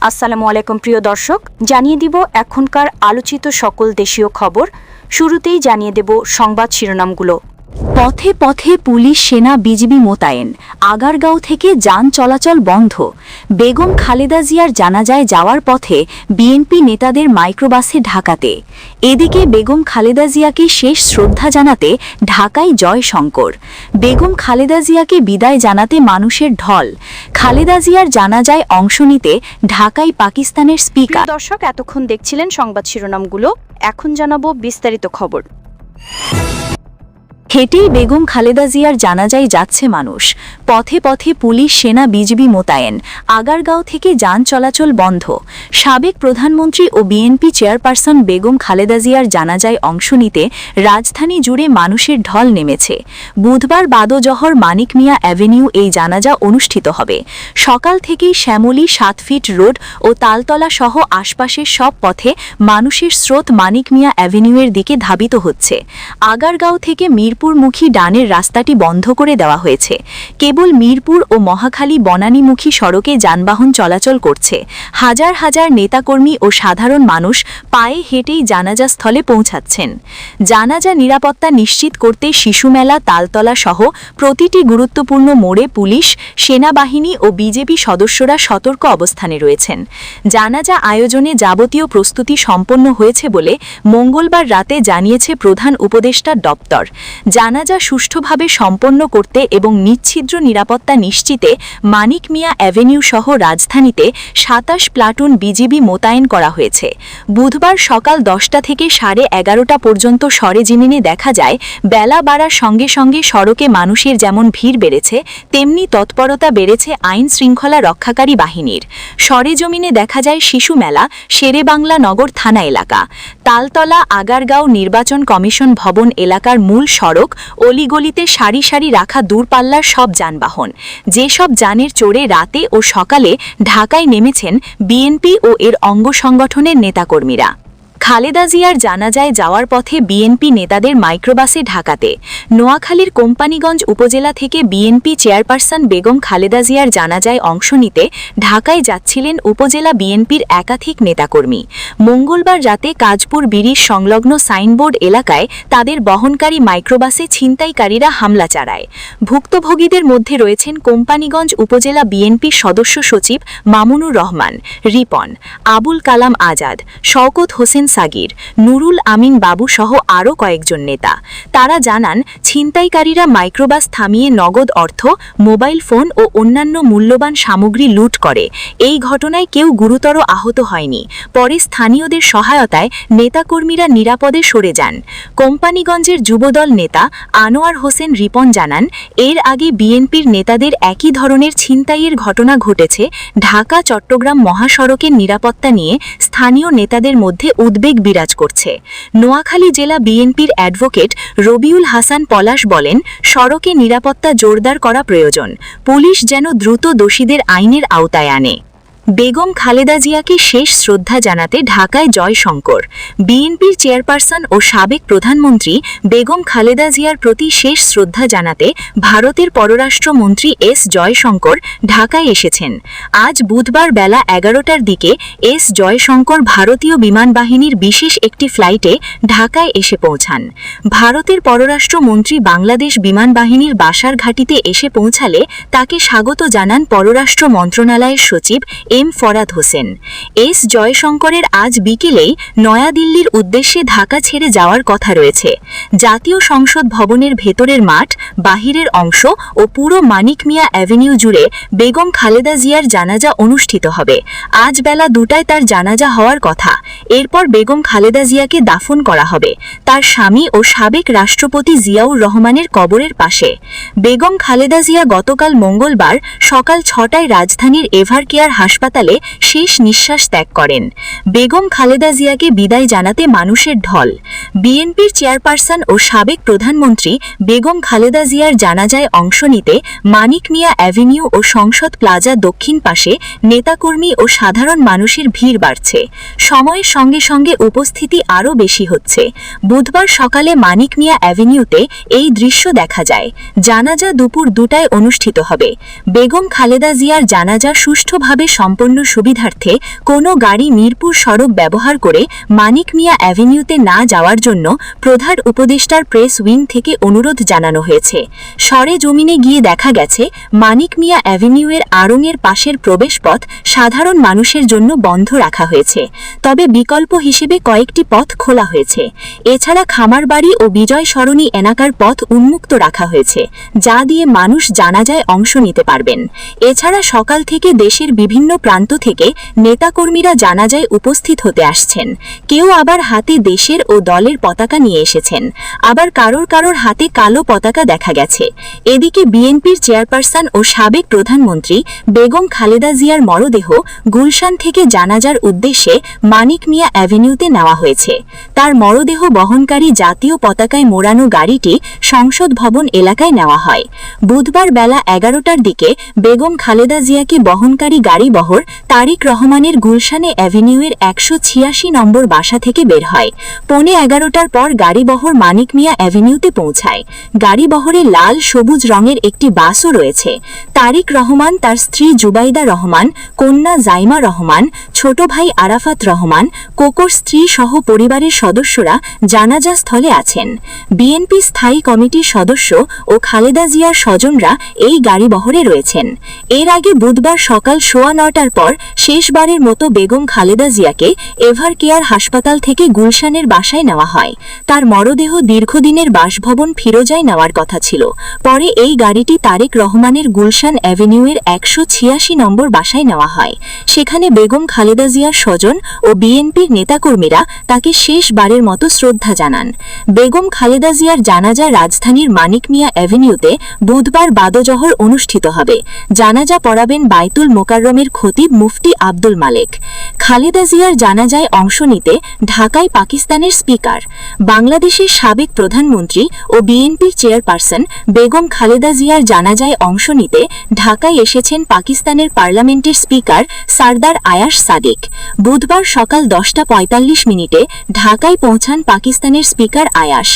আসসালামু আলাইকুম প্রিয় দর্শক, জানিয়ে দিব এখনকার আলোচিত সকল দেশীয় খবর। শুরুতেই জানিয়ে দেব সংবাদ শিরোনামগুলো। পথে পথে পুলিশ, সেনা, বিজিবি মোতায়েন। আগারগাঁও থেকে যান চলাচল বন্ধ। বেগম খালেদা জিয়ার জানাজায় যাওয়ার পথে বিএনপি নেতাদের মাইক্রোবাসে ঢাকাতে। এদিকে বেগম খালেদা জিয়াকে শেষ শ্রদ্ধা জানাতে ঢাকায় জয়শঙ্কর। বেগম খালেদা জিয়াকে বিদায় জানাতে মানুষের ঢল। খালেদা জিয়ার জানাজায় অংশ নিতে ঢাকায় পাকিস্তানের স্পিকার। দর্শক, এতক্ষণ দেখছিলেন সংবাদ শিরোনামগুলো, এখন জানাবো বিস্তারিত খবর। হেঁটেই বেগম খালেদা জিয়ার জানাজায় যাচ্ছে মানুষ। পথে পথে পুলিশ, সেনা, বিজিবি মোতায়েন। আগারগাঁও থেকে যান চলাচল বন্ধ। সাবেক প্রধানমন্ত্রী ও বিএনপি চেয়ারপারসন বেগম খালেদা জিয়ার জানাজায় অংশ নিতে রাজধানী জুড়ে মানুষের ঢল নেমেছে। বুধবার বাদজহর মানিক মিয়া অ্যাভিনিউ এই জানাজা অনুষ্ঠিত হবে। সকাল থেকেই শ্যামলী, 7 ফিট রোড ও তালতলা সহ আশপাশের সব পথে মানুষের স্রোত মানিক মিয়া অ্যাভিনিউয়ের দিকে ধাবিত হচ্ছে। আগারগাঁও থেকে মিরপুরমুখী ডানের রাস্তাটি বন্ধ করে দেওয়া হয়েছে। কেবল মিরপুর ও মহাখালী বনানীমুখী সড়কে যানবাহন চলাচল করছে। হাজার হাজার নেতাকর্মী ও সাধারণ মানুষ পায়ে হেঁটেই জানাজা স্থলে পৌঁছাচ্ছেন। জানাজা নিরাপত্তা নিশ্চিত করতে শিশুমেলা, তালতলা সহ প্রতিটি গুরুত্বপূর্ণ মোড়ে পুলিশ, সেনাবাহিনী ও বিজেপি সদস্যরা সতর্ক অবস্থানে রয়েছেন। জানাজা আয়োজনে যাবতীয় প্রস্তুতি সম্পন্ন হয়েছে বলে মঙ্গলবার রাতে জানিয়েছে প্রধান উপদেষ্টা দপ্তর। জানাজা সুষ্ঠুভাবে সম্পন্ন করতে এবং নিচ্ছিদ্র নিরাপত্তা নিশ্চিতে মানিক মিয়া অ্যাভিনিউ সহ রাজধানীতে 27 প্লাটুন বিজিবি মোতায়েন করা হয়েছে। বুধবার সকাল 10টা থেকে 11:30 পর্যন্ত সরেজমিনে দেখা যায়, বেলা বাড়ার সঙ্গে সঙ্গে সড়কে মানুষের যেমন ভিড় বেড়েছে, তেমনি তৎপরতা বেড়েছে আইন শৃঙ্খলা রক্ষাকারী বাহিনীর। সরেজমিনে দেখা যায় শিশু মেলা, শেরেবাংলা নগর থানা এলাকা, তালতলা, আগারগাঁও নির্বাচন কমিশন ভবন এলাকার মূল সড়ক, অলিগলিতে সারি সারি রাখা দূরপাল্লার সব যানবাহন। যেসব যানের চড়ে রাতে ও সকালে ঢাকায় নেমেছেন বিএনপি ও এর অঙ্গ সংগঠনের নেতাকর্মীরা। খালেদা জিয়ার জানাজায় যাওয়ার পথে বিএনপি নেতাদের মাইক্রোবাসে ঢাকাতে। নোয়াখালীর কোম্পানীগঞ্জ উপজেলা থেকে বিএনপি চেয়ারপারসন বেগম খালেদা জিয়ার জানাজায় অংশ নিতে ঢাকায় যাচ্ছিলেন উপজেলা বিএনপির একাধিক নেতাকর্মী। মঙ্গলবার রাতে কাজপুর ব্রিজ সংলগ্ন সাইনবোর্ড এলাকায় তাদের বহনকারী মাইক্রোবাসে ছিনতাইকারীরা হামলা চালায়। ভুক্তভোগীদের মধ্যে রয়েছেন কোম্পানীগঞ্জ উপজেলা বিএনপির সদস্য সচিব মামুনুর রহমান, রিপন, আবুল কালাম আজাদ, শওকত হোসেন সাগির, নুরুল আমিন বাবু সহ আরও কয়েকজন নেতা। তারা জানান, ছিনতাইকারীরা মাইক্রোবাস থামিয়ে নগদ অর্থ, মোবাইল ফোন ও অন্যান্য মূল্যবান সামগ্রী লুট করে। এই ঘটনায় কেউ গুরুতর আহত হয়নি। পরে স্থানীয়দের সহায়তায় নেতাকর্মীরা নিরাপদে সরে যান। কোম্পানীগঞ্জের যুবদল নেতা আনোয়ার হোসেন রিপন জানান, এর আগে বিএনপির নেতাদের একই ধরনের ছিনতাইয়ের ঘটনা ঘটেছে। ঢাকা চট্টগ্রাম মহাসড়কের নিরাপত্তা নিয়ে স্থানীয় নেতাদের মধ্যে উদ্বেগ বিরাজ করছে। নোয়াখালী জেলা বিএনপির অ্যাডভোকেট রবিউল হাসান পলাশ বলেন, সড়কে নিরাপত্তা জোরদার করা প্রয়োজন। পুলিশ যেন দ্রুত দোষীদের আইনের আওতায় আনে। বেগম খালেদা জিয়াকে শেষ শ্রদ্ধা জানাতে ঢাকায় জয়শঙ্কর। বিএনপির চেয়ারপারসন ও সাবেক প্রধানমন্ত্রী বেগম খালেদা জিয়ার প্রতি শেষ শ্রদ্ধা জানাতে ভারতের পররাষ্ট্রমন্ত্রী এস জয়শঙ্কর ঢাকায় এসেছেন। আজ বুধবার বেলা 11টার দিকে এস জয়শঙ্কর ভারতীয় বিমান বাহিনীর বিশেষ একটি ফ্লাইটে ঢাকায় এসে পৌঁছান। ভারতের পররাষ্ট্রমন্ত্রী বাংলাদেশ বিমান বাহিনীর বাসার ঘাঁটিতে এসে পৌঁছালে তাকে স্বাগত জানান পররাষ্ট্র মন্ত্রণালয়ের সচিব এম ফরাদ হোসেন। এস জয়শঙ্করের আজ বিকেলেই নয়াদিল্লির উদ্দেশ্যে ঢাকা ছেড়ে যাওয়ার কথা রয়েছে। জাতীয় সংসদ ভবনের ভেতরের মাঠ, বাহিরের অংশ ও পুরো মানিক মিয়া অ্যাভিনিউ জুড়ে বেগম খালেদা জিয়ার জানাজা অনুষ্ঠিত হবে। আজ বেলা 2টায় তার জানাজা হওয়ার কথা। এরপর বেগম খালেদা জিয়াকে দাফন করা হবে তার স্বামী ও সাবেক রাষ্ট্রপতি জিয়াউর রহমানের কবরের পাশে। বেগম খালেদা জিয়া গতকাল মঙ্গলবার সকাল 6টায় রাজধানীর এভারকেয়ার হাসপাতালে শেষ নিঃশ্বাস ত্যাগ করেন। বেগম খালেদা জিয়াকে বিদায় জানাতে মানুষের ঢল। বিএনপির চেয়ারপারসন ও সাবেক প্রধানমন্ত্রী বেগম খালেদা জিয়ার জানাজায় অংশ নিতে মানিক মিয়া অ্যাভিনিউ ও সংসদ প্লাজা দক্ষিণ পাশে নেতাকর্মী ও সাধারণ মানুষের ভিড় বাড়ছে। সময়ের সঙ্গে সঙ্গে উপস্থিতি আরও বেশি হচ্ছে। বুধবার সকালে মানিক মিয়া অ্যাভিনিউতে এই দৃশ্য দেখা যায়। জানাজা দুপুর 2টায় অনুষ্ঠিত হবে। বেগম খালেদা জিয়ার জানাজা সুষ্ঠুভাবে সম্পন্ন সুবিধার্থে কোনো গাড়ি মিরপুর সড়ক ব্যবহার করে মানিক মিয়া অ্যাভিনিউতে না যাওয়ার জন্য প্রধান উপদেষ্টার প্রেস উইং থেকে অনুরোধ জানানো হয়েছে। সরেজমিনে গিয়ে দেখা গেছে মানিক মিয়া অ্যাভিনিউয়ের আড়ংয়ের পাশের প্রবেশপথ সাধারণ মানুষের জন্য বন্ধ রাখা হয়েছে, তবে বিকল্প হিসেবে কয়েকটি পথ খোলা হয়েছে। এছাড়া খামারবাড়ি ও বিজয় সরণি এলাকার পথ উন্মুক্ত রাখা হয়েছে, যা দিয়ে মানুষ জানাজায় অংশ নিতে পারবেন। এছাড়া সকাল থেকে দেশের বিভিন্ন প্রান্ত থেকে নেতাকর্মীরা জানাজায় উপস্থিত হতে আসছেন। কেউ আবার হাতে দেশের ও দলের পতাকা নিয়ে এসেছেন, আবার কারোর হাতে কালো পতাকা দেখা গেছে। এদিকে বিএনপির চেয়ারপারসন ও সাবেক প্রধানমন্ত্রী বেগম খালেদা জিয়ার মরদেহ গুলশান থেকে জানাজার উদ্দেশ্যে মানিক মিয়া অ্যাভিনিউতে নেওয়া হয়েছে। তার মরদেহ বহনকারী জাতীয় পতাকায় মোড়ানো গাড়িটি সংসদ ভবন এলাকায় নেওয়া হয়। বুধবার বেলা 11টার দিকে বেগম খালেদা জিয়াকে বহনকারী গাড়িবহর তারিক রহমানের গুলশানে অ্যাভিনিউয়ের 186 নম্বর বাসা থেকে বের হয়। 11:15টার পর গাড়িবহর মানিক মিয়া অ্যাভিনিউতে পৌঁছায়। গাড়িবহরে লাল সবুজ রঙের একটি বাসও রয়েছে। তারিক রহমান, তার স্ত্রী জুবাইদা রহমান, কন্যা জাইমা রহমান, ছোট ভাই আরাফাত রহমান, কোকোর স্ত্রী সহ পরিবারের সদস্যরা জানাজা স্থলে আছেন। বিএনপি স্থায়ী কমিটির সদস্য ও খালেদা জিয়ার স্বজনরা এই গাড়িবহরে রয়েছেন। এর আগে বুধবার সকাল 9:15টার পর শেষবারের মতো বেগম খালেদা জিয়াকে এভার কেয়ার হাসপাতাল থেকে গুলশানের বাসায় নেওয়া হয়। তার মরদেহ দীর্ঘদিনের বাসভবন ফিরোজায় নেওয়ার কথা ছিল। পরে এই গাড়িটি তারেক রহমানের গুলশান অ্যাভিনিউয়ের 186 নম্বর বাসায় নেওয়া হয়। সেখানে বেগম খালেদা জিয়ার স্বজন ও বিএনপির নেতাকর্মীরা তাকে শেষবারের মতো শ্রদ্ধা জানান। বেগম খালেদা জিয়ার জানাজা রাজধানীর মানিক মিয়া অ্যাভিনিউতে বুধবার বাদজহর অনুষ্ঠিত হবে। জানাজা পড়াবেন বায়তুল মোকাররমের খতিব মুফতি আব্দুল মালেক। খালেদা জিয়ার জানাজায় অংশ নিতে ঢাকায় পাকিস্তানের স্পিকার, বাংলাদেশের সাবেক প্রধানমন্ত্রী ও বিএনপির চেয়ারপারসন বেগম খালেদা জিয়ার জানাজায় অংশ নিতে ঢাকায় এসেছেন পাকিস্তানের পার্লামেন্টের স্পিকার সারদার আয়াশ সাদিক। বুধবার সকাল 10:45 ঢাকায় পৌঁছান পাকিস্তানের স্পিকার আয়াশ।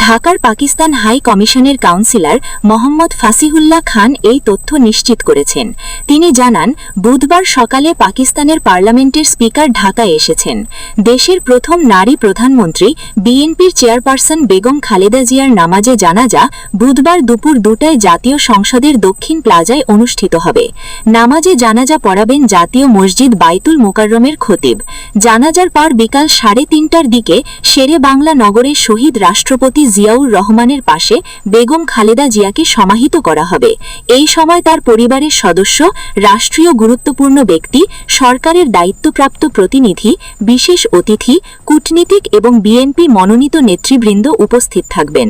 ঢাকার পাকিস্তান হাই কমিশনের কাউন্সিলর মোহাম্মদ ফাসিহুল্লাহ খান এই তথ্য নিশ্চিত করেছেন। তিনি জানান, বুধবার সকালে পাকিস্তানের পার্লামেন্টের স্পিকার ঢাকায় এসেছেন। দেশের প্রথম নারী প্রধানমন্ত্রী বিএনপির চেয়ারপারসন বেগম খালেদা জিয়ার নামাজে জানাজা বুধবার দুপুর 2টায় জাতীয় সংসদের দক্ষিণ প্লাজায় অনুষ্ঠিত হবে। নামাজে জানাজা পড়াবেন জাতীয় মসজিদ বায়তুল মোকাররমের খতিব। জানাজার পর বিকাল 3:30টার দিকে শেরে বাংলা নগরের শহীদ রাষ্ট্রপতি জিয়াউর রহমানের পাশে বেগম খালেদা জিয়াকে সমাহিত করা হবে। এই সময় তার পরিবারের সদস্য, রাষ্ট্রীয় গুরুত্বপূর্ণ ব্যক্তি, সরকারের দায়িত্বপ্রাপ্ত প্রতিনিধি, বিশেষ অতিথি, কূটনীতিক এবং বিএনপি মনোনীত নেতৃবৃন্দ উপস্থিত থাকবেন।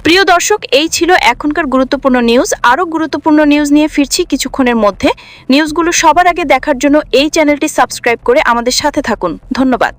প্রিয় দর্শক, এই ছিল এখনকার গুরুত্বপূর্ণ নিউজ। আরও গুরুত্বপূর্ণ নিউজ নিয়ে ফিরছি কিছুক্ষণের মধ্যে। নিউজগুলো সবার আগে দেখার জন্য এই চ্যানেলটি সাবস্ক্রাইব করে আমাদের সাথে থাকুন। ধন্যবাদ।